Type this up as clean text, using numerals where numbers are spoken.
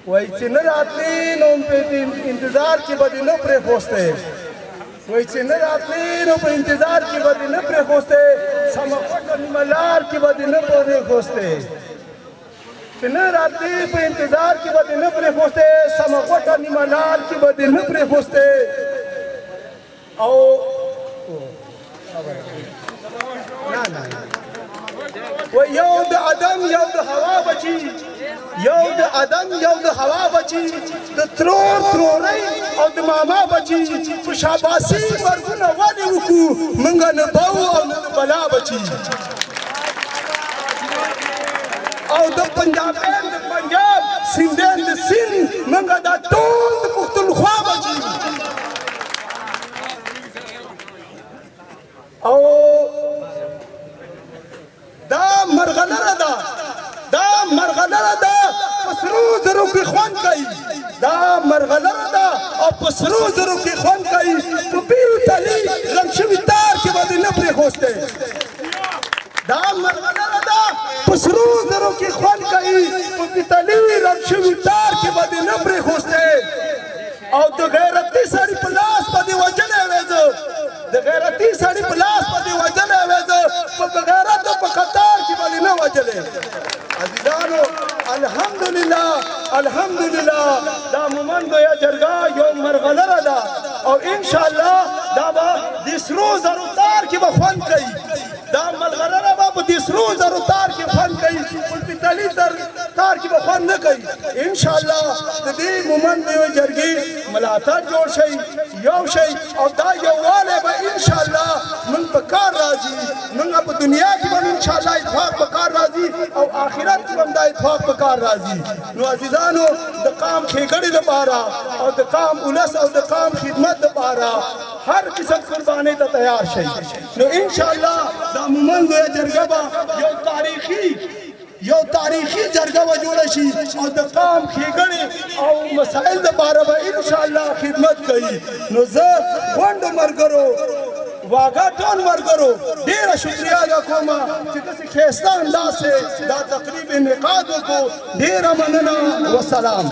وای چې نه راتلی نو په انتظار کې به دې نه پرېښوستی وای چې نه راتلی نو په انتظار کې به دې نه پرېښوستی سمه خوټه نیمه لار کې به دې نه پرېښوستی چې نه راتلی په انتظار کې به دې نه پرېښوستی سمه خوټه نیمه لار کې به دې نه پرېښوستی او و یو د ادم یو د هوا بچي یو د ادم یو د هوا بچي د ترور ترورۍ او د ماما بچي په شاباسي مرګونه ولې وکړو موږ نه بو او نه د بلا بچي او د پنجابیان د پنجاب سیندیان د سیند موږ دا ټول د پښتونخوا بچي او دا مرغلره ده دا مرغلره ده په سرو زرو کې خوند کوي دا مرغلره ده او په سرو زرو کې خوند کوي په بیرو تلي رنګ شوي تار کې به دې نه پرېښوستی دا مرغلره ده په سرو زرو کې خوند کوي په پیتلي رنګ شوي تار کې به دې نه پرېښوستی او د غیرتي سړي په لاس به دې وژلی وی زه د غیرتي سړي په لاس به دې وژلی وی زه په بغیرته په قطار کې به دې نه وژلی عزیزانو الحمدلله الحمدلله دا مومند لویه جرګه یو مرغلره ده او انشاءالله دا به د سرو زرو تار کې به خوند کوي دا مرغلره به په د سرو زرو تار کې خوند کوي په پیتلي تار کې به خوند نه کوي انشاءالله د دې مومند لویه جرګې ملاتړ جوړ شي یو شي او دا یووالی به انشاءالله موږ په کار راځي موږ په دنیا کې به انشاءالله اتفاق په کار راځي او آخرت کې هم دا اتفاق په کار راځي نو عزیزانو د قام ښېګړې لپاره او د قام ولس او د قام خدمت لپاره هر قسم قربانۍ ته تیار شئ نو انشاءالله دا مومند لویه جرګه به یو تاریخي جرګه به جوړه شي او د قام ښېګړې او مسایل دپاره به انشاءالله خدمت کوي نو زه غونډو ملګرو واګه ټول ملګرو ډېره شکریه ادا کوم چې داسې ښایسته انداز سے دا تقریب انعقاد وکړو ډېره مننه وسلام